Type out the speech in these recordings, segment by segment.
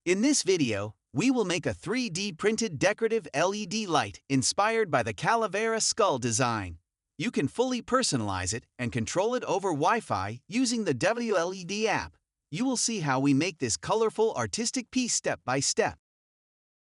In this video, we will make a 3D printed decorative LED light inspired by the Calavera skull design. You can fully personalize it and control it over Wi-Fi using the WLED app. You will see how we make this colorful artistic piece step by step.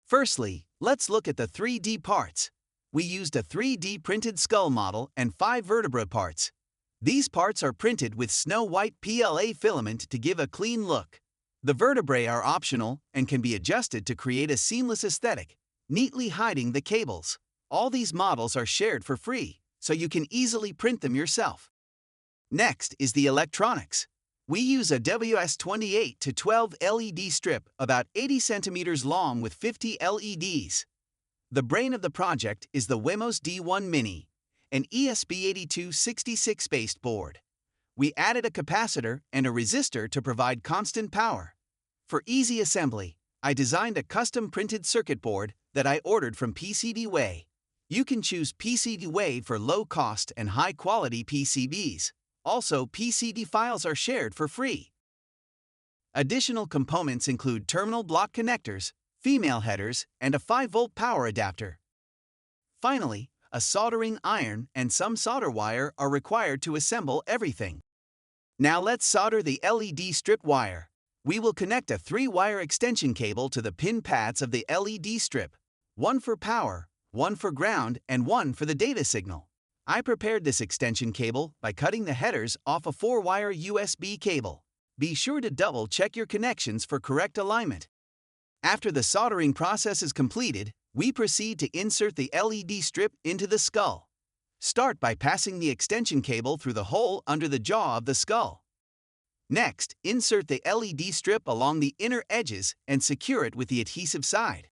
Firstly, let's look at the 3D parts. We used a 3D printed skull model and 5 vertebra parts. These parts are printed with snow-white PLA filament to give a clean look. The vertebrae are optional and can be adjusted to create a seamless aesthetic, neatly hiding the cables. All these models are shared for free, so you can easily print them yourself. Next is the electronics. We use a WS2812B LED strip about 80 centimeters long with 50 LEDs. The brain of the project is the Wemos D1 Mini, an ESP8266-based board. We added a capacitor and a resistor to provide constant power. For easy assembly, I designed a custom printed circuit board that I ordered from PCBWay. You can choose PCBWay for low-cost and high-quality PCBs. Also, PCB files are shared for free. Additional components include terminal block connectors, female headers, and a 5-volt power adapter. Finally, a soldering iron and some solder wire are required to assemble everything. Now let's solder the LED strip wire. We will connect a 3-wire extension cable to the pin pads of the LED strip, one for power, one for ground, and one for the data signal. I prepared this extension cable by cutting the headers off a 4-wire USB cable. Be sure to double-check your connections for correct alignment. After the soldering process is completed, we proceed to insert the LED strip into the skull. Start by passing the extension cable through the hole under the jaw of the skull. Next, insert the LED strip along the inner edges and secure it with the adhesive side.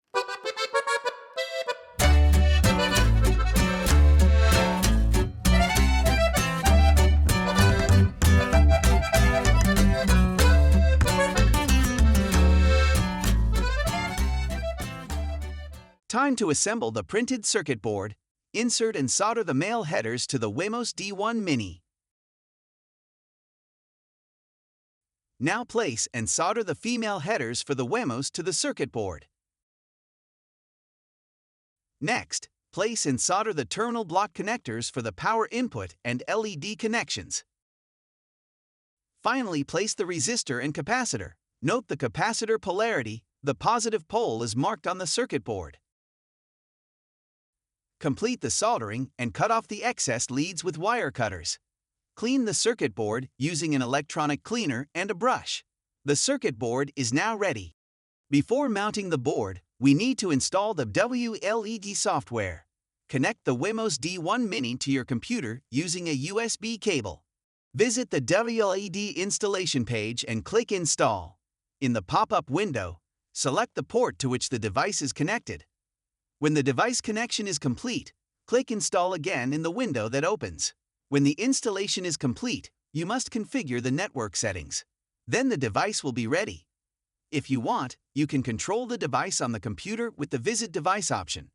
Time to assemble the printed circuit board. Insert and solder the male headers to the Wemos D1 Mini. Now place and solder the female headers for the Wemos to the circuit board. Next, place and solder the terminal block connectors for the power input and LED connections. Finally, place the resistor and capacitor. Note the capacitor polarity. The positive pole is marked on the circuit board. Complete the soldering and cut off the excess leads with wire cutters. Clean the circuit board using an electronic cleaner and a brush. The circuit board is now ready. Before mounting the board, we need to install the WLED software. Connect the Wemos D1 Mini to your computer using a USB cable. Visit the WLED installation page and click Install. In the pop-up window, select the port to which the device is connected. When the device connection is complete, click Install again in the window that opens. When the installation is complete, you must configure the network settings. Then the device will be ready. If you want, you can control the device on the computer with the Visit Device option.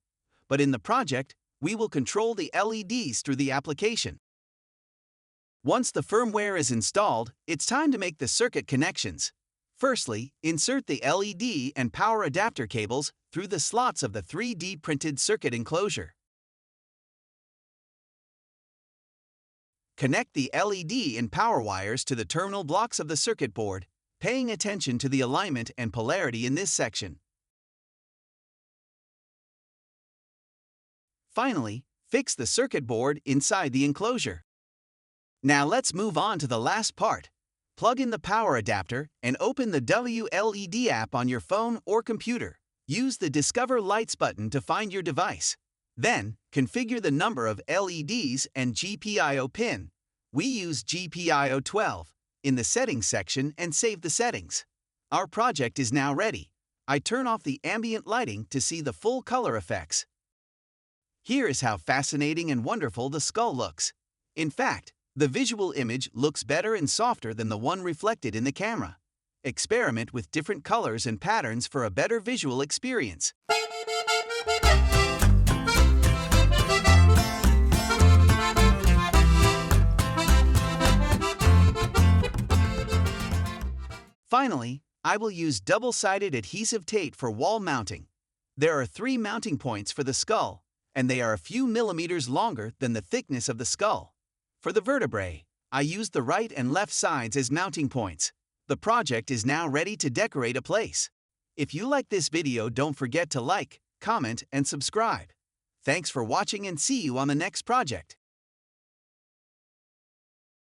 But in the project, we will control the LEDs through the application. Once the firmware is installed, it's time to make the circuit connections. Firstly, insert the LED and power adapter cables through the slots of the 3D printed circuit enclosure. Connect the LED and power wires to the terminal blocks of the circuit board, paying attention to the alignment and polarity in this section. Finally, fix the circuit board inside the enclosure. Now let's move on to the last part. Plug in the power adapter and open the WLED app on your phone or computer. Use the Discover Lights button to find your device. Then, configure the number of LEDs and GPIO pin. We use GPIO 12 in the Settings section and save the settings. Our project is now ready. I turn off the ambient lighting to see the full color effects. Here is how fascinating and wonderful the skull looks. In fact, the visual image looks better and softer than the one reflected in the camera. Experiment with different colors and patterns for a better visual experience. Finally, I will use double-sided adhesive tape for wall mounting. There are 3 mounting points for the skull, and they are a few millimeters longer than the thickness of the skull. For the vertebrae, I used the right and left sides as mounting points. The project is now ready to decorate a place. If you like this video, don't forget to like, comment, and subscribe. Thanks for watching and see you on the next project.